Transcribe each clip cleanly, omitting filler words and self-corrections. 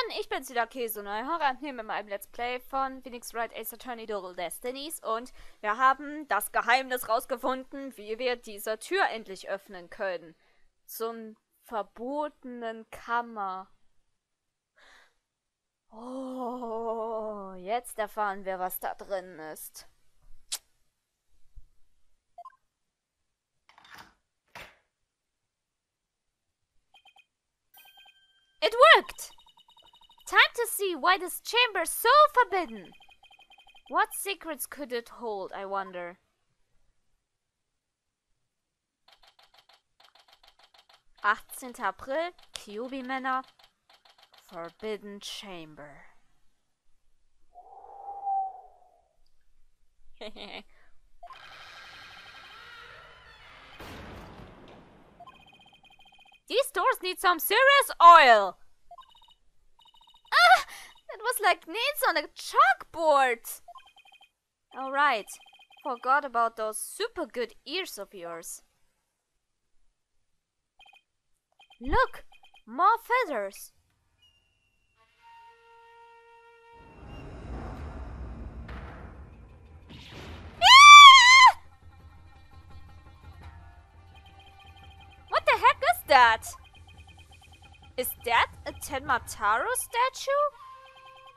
Leute, ich bin's wieder, Käse und Jahren, hier mit meinem Let's Play von Wright, Ace Attorney, Destinies, und wir haben das Geheimnis rausgefunden, wie wir diese Tür endlich öffnen können. Zum verbotenen Kammer. Oh, jetzt erfahren wir, was da drin ist. It worked! Time to see why this chamber is so forbidden. What secrets could it hold, I wonder? April, QB-Männer, Forbidden Chamber. These doors need some serious oil. Ah, it was like nails on a chalkboard. All right, forgot about those super good ears of yours. Look, more feathers. Ah! What the heck is that? Is that a Tenmataro statue?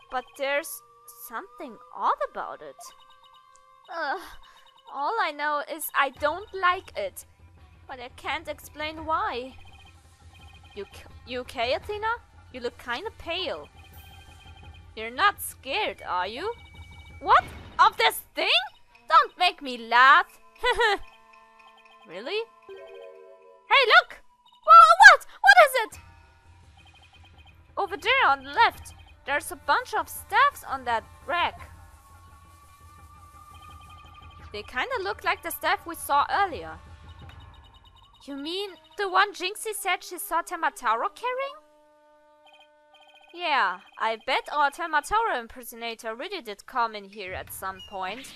But there's something odd about it. All I know is I don't like it, but I can't explain why. You okay, Athena? You look kinda pale. You're not scared, are you? What? Of this thing? Don't make me laugh. Really? Hey, look! What? What is it? Over there on the left, there's a bunch of staffs on that rack. They kinda look like the staff we saw earlier. You mean the one Jinxie said she saw Tenmataro carrying? Yeah, I bet our Tenmataro impersonator really did come in here at some point.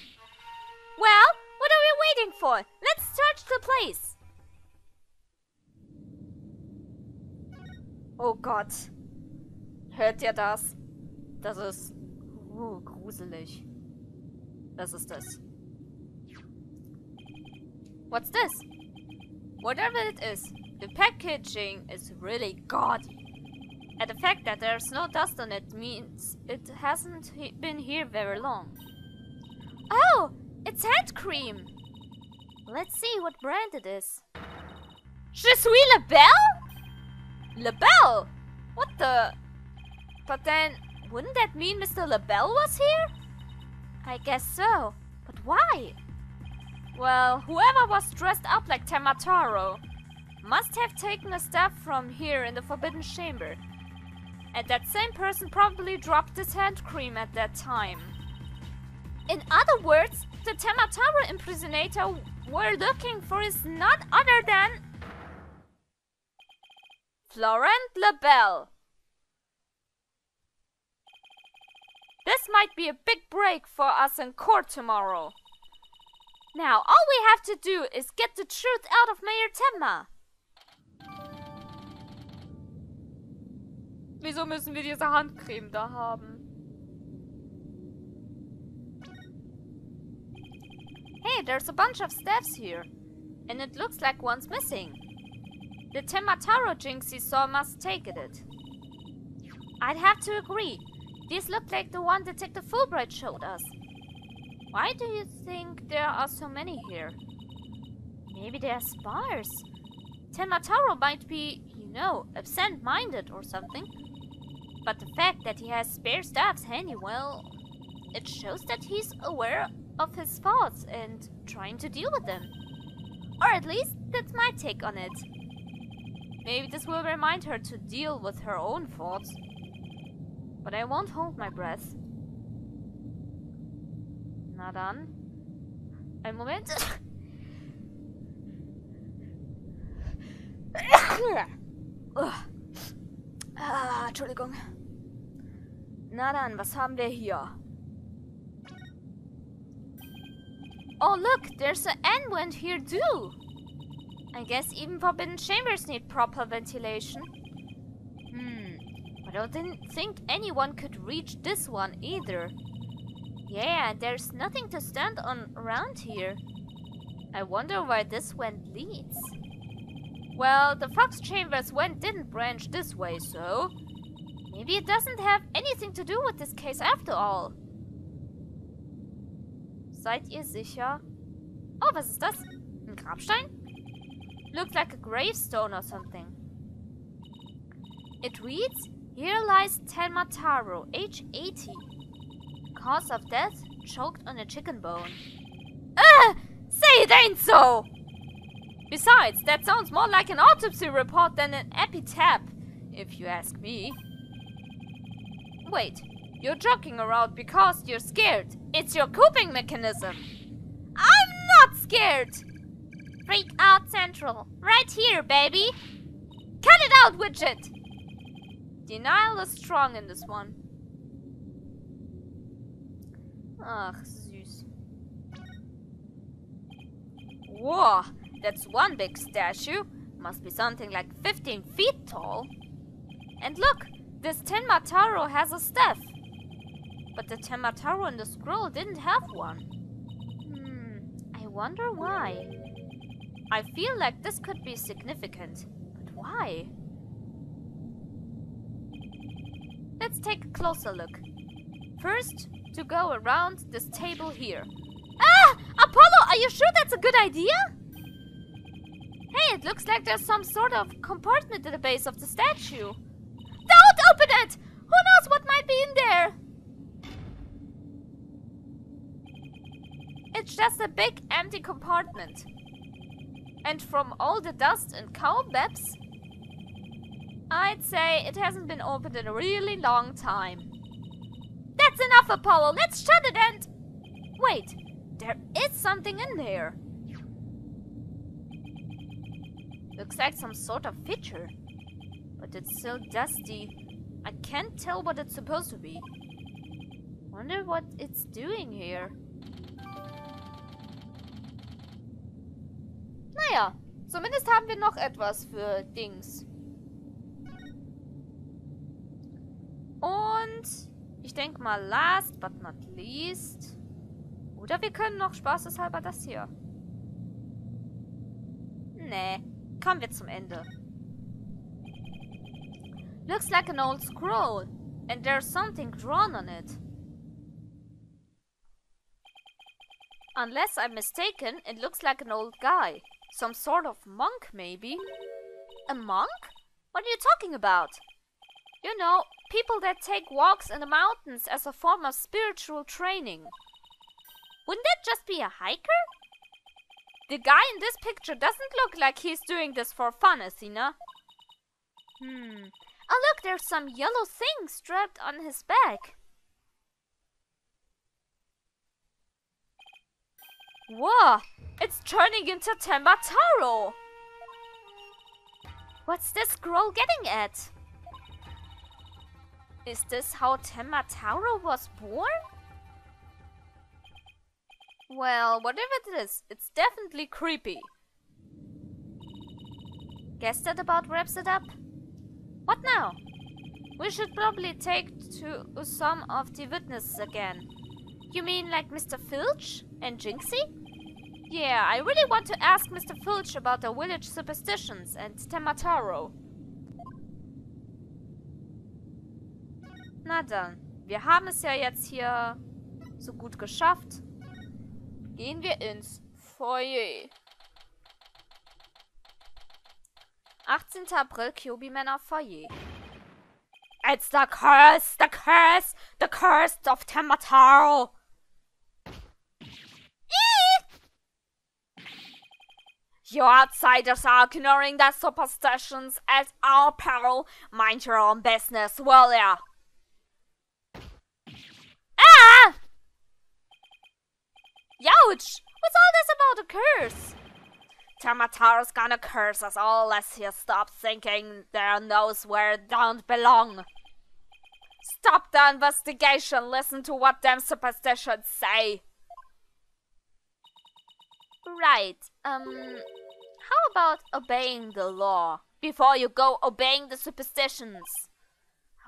Well, what are we waiting for? Let's search the place! Oh Gott. Hört ihr das? Das ist gruselig. Was ist das? What's this? Whatever it is, the packaging is really gaudy. And the fact that there's no dust on it means it hasn't been here very long. Oh, it's hand cream! Let's see what brand it is. Je suis Lebel? Lebel? What the? But then, wouldn't that mean Mr. Lebel was here? I guess so, but why? Well, whoever was dressed up like Tenmataro must have taken a staff from here in the Forbidden Chamber. And that same person probably dropped this hand cream at that time. In other words, the Tenmataro impersonator we're looking for is none other than Florent Lebel. This might be a big break for us in court tomorrow. Now, all we have to do is get the truth out of Mayor Tenma. Wieso müssen wir diese Handcreme da haben? Hey, there's a bunch of staffs here. And it looks like one's missing. The Tenmataro Jinxie saw must take it. I'd have to agree. These look like the one Detective Fulbright showed us. Why do you think there are so many here? Maybe they are spies. Tenmataro might be, absent-minded or something. But the fact that he has spare staffs handy, well, it shows that he's aware of his faults and trying to deal with them. Or at least, that's my take on it. Maybe this will remind her to deal with her own faults. But I won't hold my breath. Na dann. Einen Moment. Entschuldigung. Na dann, was haben wir hier? Oh look, there's an end vent here too. I guess even forbidden chambers need proper ventilation. But I didn't think anyone could reach this one either. Yeah, there's nothing to stand on around here. I wonder where this vent leads. Well, the Fox Chambers vent didn't branch this way, so... maybe it doesn't have anything to do with this case after all. Seid ihr sicher? Oh, was ist das? Ein Grabstein? Looks like a gravestone or something. It reads, "Here lies Telmataro, age 80. Cause of death, choked on a chicken bone." Say it ain't so! Besides, that sounds more like an autopsy report than an epitaph, if you ask me. Wait, you're joking around because you're scared. It's your coping mechanism. I'm not scared! Freak out central. Right here, baby! Cut it out, widget! Denial is strong in this one. Ach, süß. Whoa, that's one big statue. Must be something like 15 feet tall. And look, this Tenmataro has a staff. But the Tenmataro in the scroll didn't have one. I wonder why. I feel like this could be significant. But why? Let's take a closer look. First, to go around this table here. Ah! Apollo, are you sure that's a good idea? Hey, it looks like there's some sort of compartment at the base of the statue. Don't open it! Who knows what might be in there? It's just a big empty compartment. And from all the dust and cobwebs, I'd say it hasn't been opened in a really long time. That's enough, Apollo! Let's shut it and... Wait, there is something in there. Looks like some sort of feature. But it's so dusty. I can't tell what it's supposed to be. Wonder what it's doing here. Naja, zumindest haben wir noch etwas für Dings. Und ich denke mal last but not least. Oder wir können noch spaßeshalber das hier. Nee, kommen wir zum Ende. Looks like an old scroll. And there's something drawn on it. Unless I'm mistaken, it looks like an old guy. Some sort of monk, maybe? A monk? What are you talking about? You know, people that take walks in the mountains as a form of spiritual training. Wouldn't that just be a hiker? The guy in this picture doesn't look like he's doing this for fun, Athena. Oh look, there's some yellow thing strapped on his back. Whoa, it's turning into Tembataro. What's this scroll getting at? Is this how Tembataro was born? Well, whatever it is, it's definitely creepy. Guess that about wraps it up? What now? We should probably take to some of the witnesses again. You mean like Mr. Filch and Jinxie? Yeah, I really want to ask Mr. Filch about the village superstitions and Temmataro. Na dann, wir haben es ja jetzt hier so gut geschafft. Gehen wir ins Foyer. 18. April, Kyubi-Männer Foyer. It's the curse, the curse, the curse of Temmataro. You outsiders are ignoring the superstitions at our peril. Mind your own business, will ya? Ah! Youch! What's all this about a curse? Temataro's gonna curse us all unless he stops thinking their nose where it don't belong. Stop the investigation, listen to what them superstitions say. Right, how about obeying the law before you go obeying the superstitions?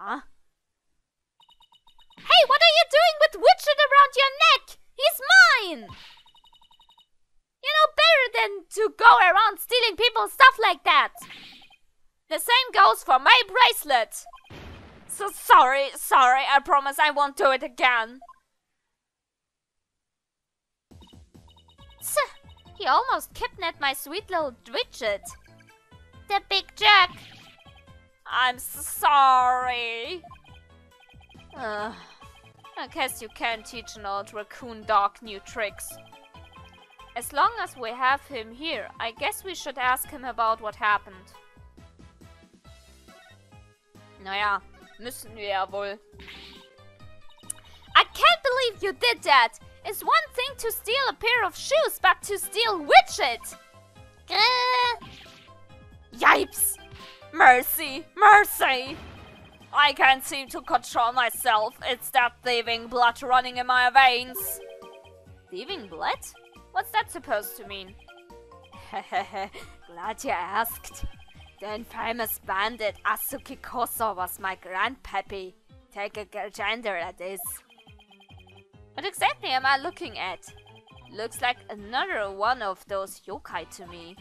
Huh? Hey, what are you doing with Widget around your neck? He's mine! You know better than to go around stealing people's stuff like that. The same goes for my bracelet. So sorry, I promise I won't do it again. He almost kidnapped my sweet little Widget. The big jerk. I'm sorry. I guess you can't teach an old raccoon dog new tricks. As long as we have him here, I guess we should ask him about what happened. Naja, müssen wir ja wohl. I can't believe you did that! It's one thing to steal a pair of shoes, but to steal Widget! Yipes! Mercy! Mercy! I can't seem to control myself. It's that thieving blood running in my veins. Thieving blood? What's that supposed to mean? Hehehe, glad you asked. The infamous bandit Asuki Koso was my grandpappy. Take a gander at this. What exactly am I looking at? Looks like another one of those yokai to me.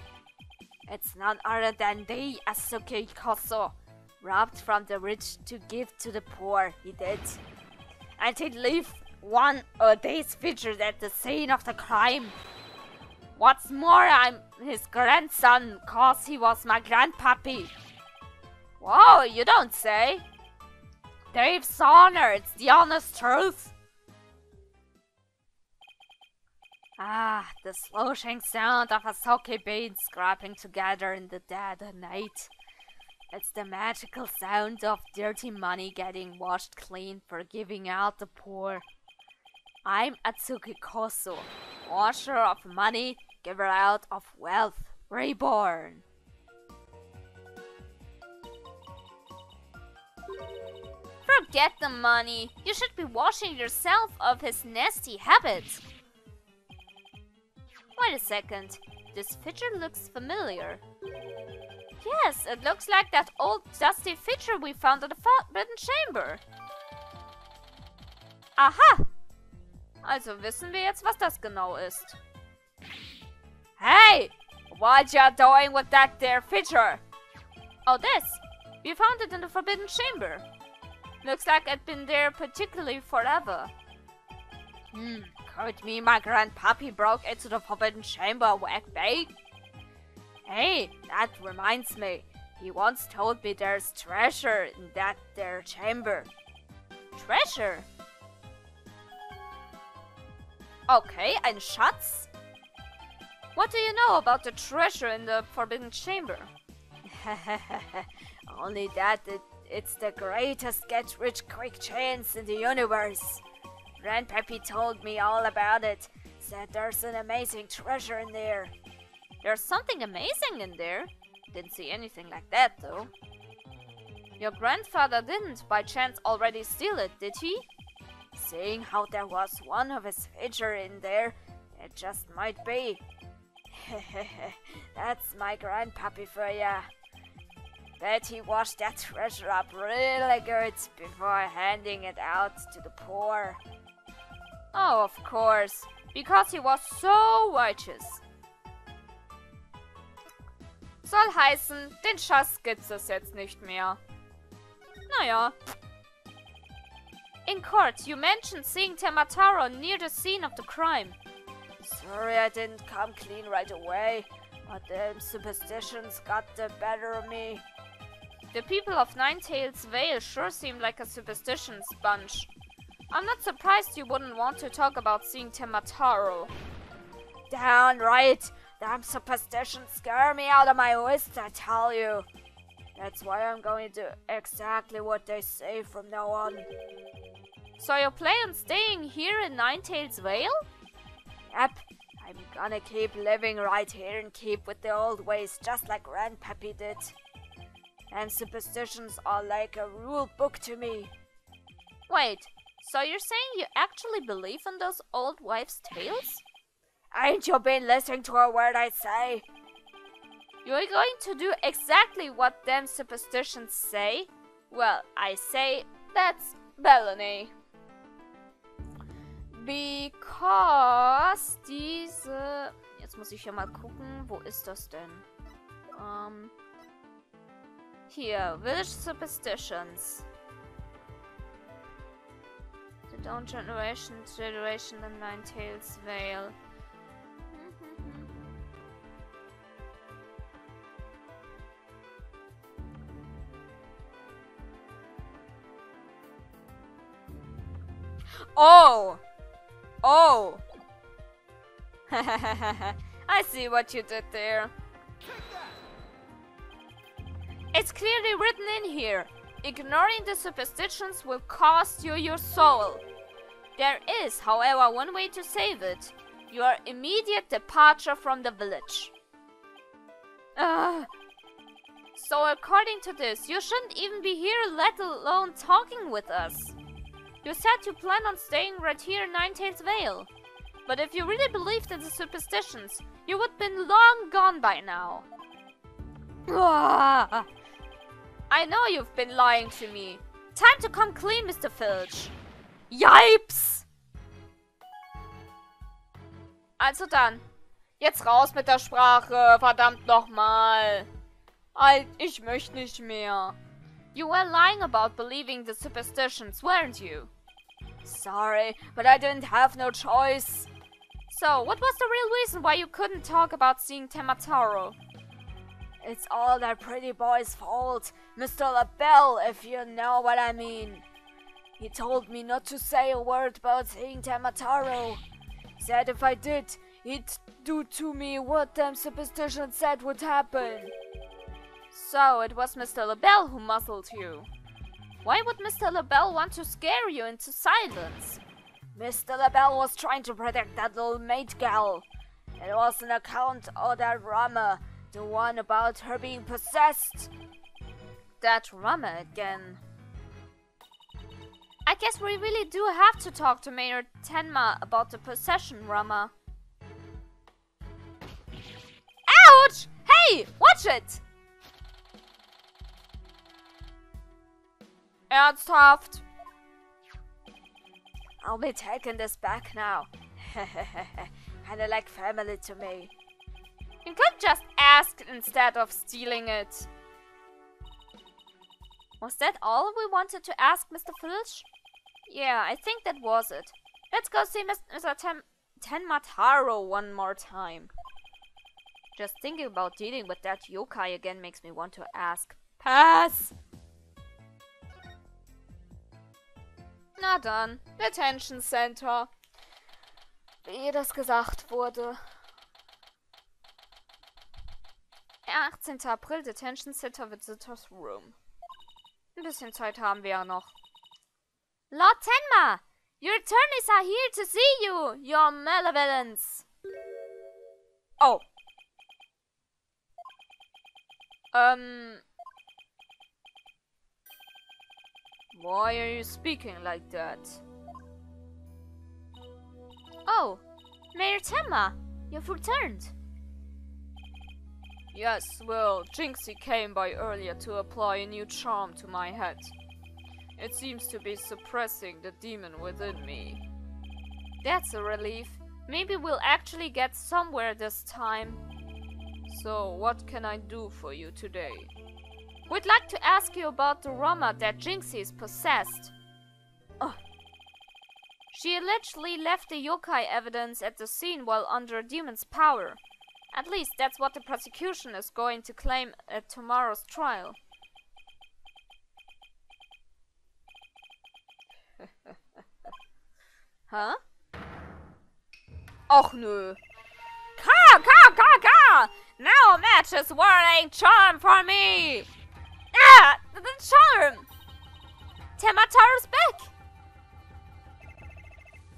It's none other than the Asuki Koso. Robbed from the rich to give to the poor, he did. And he'd leave one of these features at the scene of the crime. What's more, I'm his grandson, cause he was my grandpappy. Whoa, you don't say. Dave's honor, it's the honest truth. Ah, the sloshing sound of a soke bean scraping together in the dead of night. It's the magical sound of dirty money getting washed clean for giving out the poor. I'm Atsuki Koso, washer of money, giver out of wealth, reborn. Forget the money. You should be washing yourself of his nasty habits. Wait a second. This picture looks familiar. Yes, it looks like that old dusty feature we found in the Forbidden Chamber. Aha! Also wissen wir jetzt, was das genau ist. Hey! What you doing with that there feature? Oh, this! We found it in the Forbidden Chamber. Looks like it's been there particularly forever. Could me my grandpappy broke into the Forbidden Chamber whack bait? Hey, that reminds me. He once told me there's treasure in that there chamber. Treasure? Okay, ein Schatz? What do you know about the treasure in the Forbidden Chamber? Only that it's the greatest get-rich-quick chance in the universe. Grandpappy told me all about it. Said there's an amazing treasure in there. There's something amazing in there? Didn't see anything like that, though. Your grandfather didn't, by chance, already steal it, did he? Seeing how there was one of his feature in there, it just might be. That's my grandpappy for ya. Bet he washed that treasure up really good before handing it out to the poor. Oh, of course, because he was so righteous. Soll heißen, den Schatz gibt's es jetzt nicht mehr. Naja. In court, you mentioned seeing Temataro near the scene of the crime. Sorry I didn't come clean right away, but them superstitions got the better of me. The people of Ninetales Vale sure seem like a superstitions bunch. I'm not surprised you wouldn't want to talk about seeing Temataro. Downright! Damn superstitions scare me out of my wits, I tell you. That's why I'm going to do exactly what they say from now on. So you plan on staying here in Ninetales Vale? Yep, I'm gonna keep living right here and keep with the old ways just like Grandpappy did. And superstitions are like a rule book to me. Wait, so you're saying you actually believe in those old wives' tales? Ain't you been listening to a word I say? You're going to do exactly what them superstitions say? Well, I say that's Bellany. Because diese... Jetzt muss ich hier mal gucken, wo ist das denn? Hier, Village Superstitions. The Dawn Generation, the Nine Tails Veil. Oh! Oh! I see what you did there. It's clearly written in here. Ignoring the superstitions will cost you your soul. There is, however, one way to save it. Your immediate departure from the village. So according to this, you shouldn't even be here, let alone talking with us. You said you plan on staying right here in Ninetales Vale. But if you really believed in the superstitions, you would have been long gone by now. I know you've been lying to me. Time to come clean, Mr. Filch. Yipes! Also dann, jetzt raus mit der Sprache, verdammt nochmal. Ich möchte nicht mehr. You were lying about believing the superstitions, weren't you? Sorry, but I didn't have no choice. So, what was the real reason why you couldn't talk about seeing Temataro? It's all that pretty boy's fault, Mr. LaBelle, if you know what I mean. He told me not to say a word about seeing Temataro. Said if I did, he'd do to me what them superstitions said would happen. So, it was Mr. LaBelle who muzzled you. Why would Mr. LaBelle want to scare you into silence? Mr. LaBelle was trying to protect that little maid gal. It was an account of that rumor, the one about her being possessed. That rumor again. I guess we really do have to talk to Mayor Tenma about the possession rumor. Ouch! Hey, watch it! Ernsthaft? I'll be taking this back now. Kinda like family to me. You could just ask instead of stealing it. Was that all we wanted to ask, Mr. Filch? Yeah, I think that was it. Let's go see Mr. Tenmataro one more time. Just thinking about dealing with that yokai again makes me want to ask. Pass! Na dann, Detention Center. Wie das gesagt wurde. 18. April, Detention Center Visitors Room. Ein bisschen Zeit haben wir ja noch. Lord Tenma! Your attorneys are here to see you, your malevolence! Oh. Why are you speaking like that? Oh, Mayor Tenma, you've returned. Yes, well, Jinxie came by earlier to apply a new charm to my head. It seems to be suppressing the demon within me. That's a relief. Maybe we'll actually get somewhere this time. So, what can I do for you today? We'd like to ask you about the rumor that Jinxie is possessed. Oh. She allegedly left the yokai evidence at the scene while under a demon's power. At least that's what the prosecution is going to claim at tomorrow's trial. Huh? Och nö. Ka! Now a match is wearing charm for me! Ah! The charm! Temataro's back!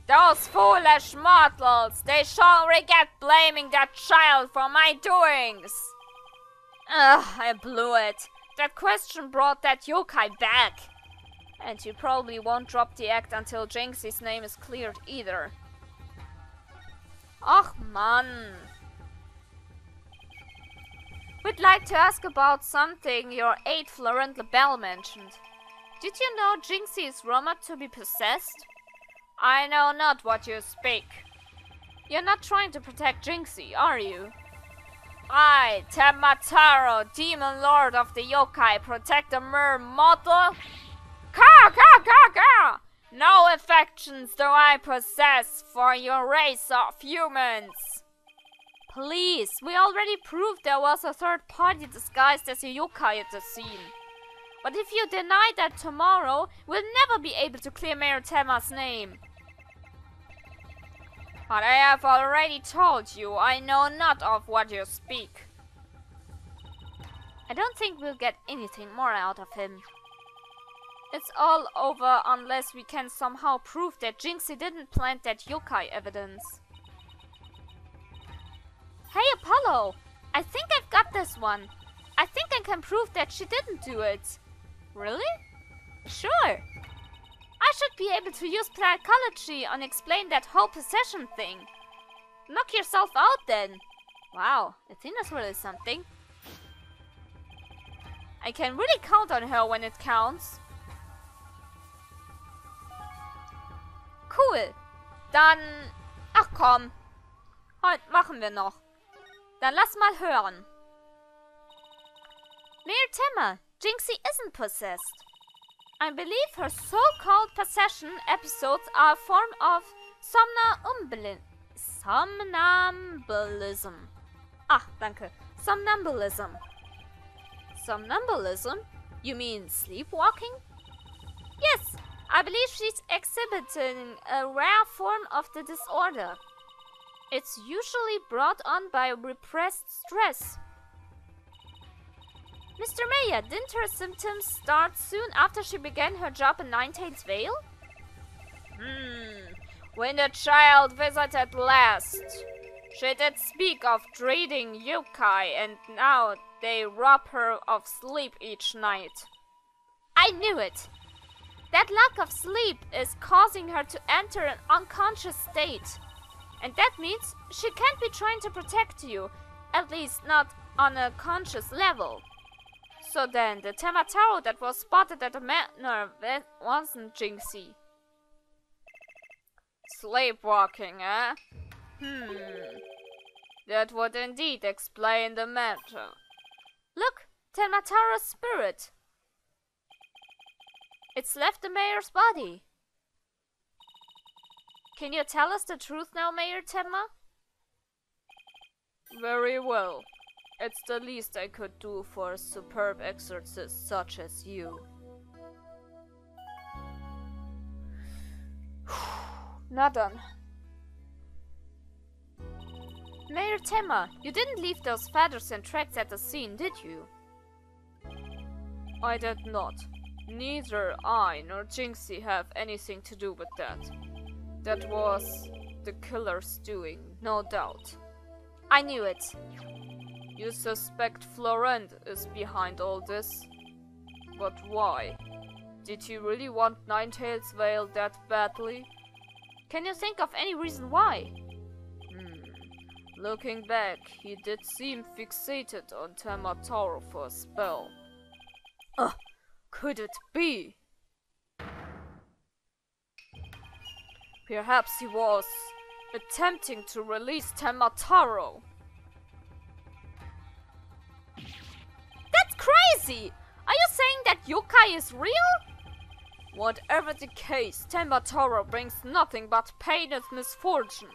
Those foolish mortals! They shall regret blaming that child for my doings! Ugh, I blew it. That question brought that yokai back. And you probably won't drop the act until Jinxie's name is cleared either. Ach man. We'd like to ask about something your aide Florent LaBelle mentioned. Did you know Jinxie is rumored to be possessed? I know not what you speak. You're not trying to protect Jinxie, are you? I, Temataro, Demon Lord of the Yokai, protect a mere mortal? Ka! No affections do I possess for your race of humans. Please, we already proved there was a third party disguised as a yokai at the scene. But if you deny that tomorrow, we'll never be able to clear Mayor Tema's name. But I have already told you, I know not of what you speak. I don't think we'll get anything more out of him. It's all over unless we can somehow prove that Jinxie didn't plant that yokai evidence. Hey Apollo! I think I've got this one. I think I can prove that she didn't do it. Really? Sure. I should be able to use psychology and explain that whole possession thing. Knock yourself out then. Wow, Athena's really something. I can really count on her when it counts. Cool. Dann... Ach komm. Heute machen wir noch. Dann lass mal hören. Mayor Tema, Jinxie isn't possessed. I believe her so-called possession episodes are a form of somnambulism. Ah, danke. Somnambulism. Somnambulism? You mean sleepwalking? Yes, I believe she's exhibiting a rare form of the disorder. It's usually brought on by repressed stress. Mr. Mayor, didn't her symptoms start soon after she began her job in Ninetales Vale? When the child visited last, she did speak of dreading Youkais, and now they rob her of sleep each night. I knew it! That lack of sleep is causing her to enter an unconscious state. And that means she can't be trying to protect you, at least not on a conscious level. So then, the Temataro that was spotted at the manor wasn't Jinxie. Sleepwalking, eh? That would indeed explain the matter. Look, Temataro's spirit. It's left the mayor's body. Can you tell us the truth now, Mayor Tema? Very well. It's the least I could do for a superb exorcist such as you. Na dann. Mayor Tema, you didn't leave those feathers and tracks at the scene, did you? I did not. Neither I nor Jinxie have anything to do with that. That was the killer's doing, no doubt. I knew it. You suspect Florent is behind all this? But why? Did he really want Ninetales Vale that badly? Can you think of any reason why? Looking back, he did seem fixated on Temataro for a spell. Could it be? Perhaps he was attempting to release Temataro. That's crazy! Are you saying that Yokai is real? Whatever the case, Temataro brings nothing but pain and misfortune.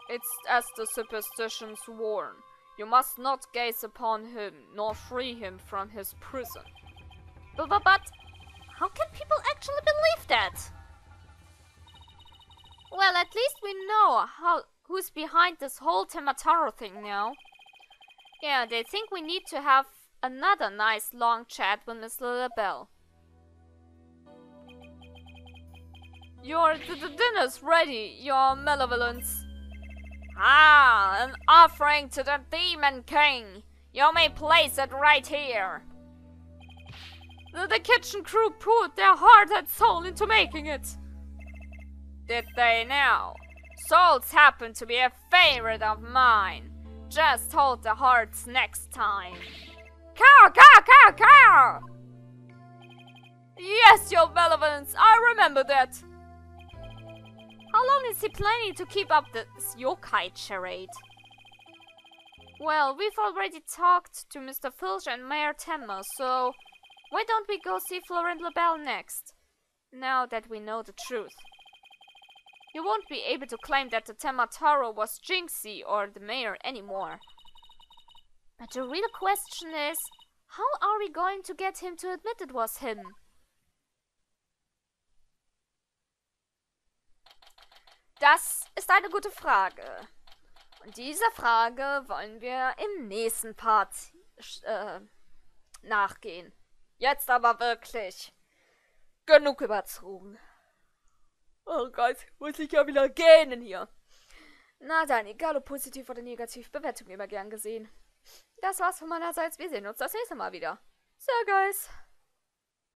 It's as the superstitions warn. You must not gaze upon him, nor free him from his prison. But how can people actually believe that? Well, at least we know who's behind this whole Temataro thing now. Yeah, they think we need to have another nice long chat with Miss Lilibelle. The dinner's ready, your malevolence. An offering to the Demon King. You may place it right here. The kitchen crew poured their heart and soul into making it. Did they now? Souls happen to be a favorite of mine. Just hold the hearts next time. Cow! Yes, your relevance, I remember that. How long is he planning to keep up this yokai charade? Well, we've already talked to Mr. Filch and Mayor Temma, so why don't we go see Florent Lebel next? Now that we know the truth. You won't be able to claim that the Temataro was Jinxie or the mayor anymore. But the real question is, how are we going to get him to admit it was him? Das ist eine gute Frage. Und dieser Frage wollen wir im nächsten Part nachgehen. Jetzt aber wirklich genug überzogen. Oh Gott, muss ich ja wieder gähnen hier. Na dann, egal ob positiv oder negativ, Bewertung immer gern gesehen. Das war's von meinerseits. Wir sehen uns das nächste Mal wieder. So, guys.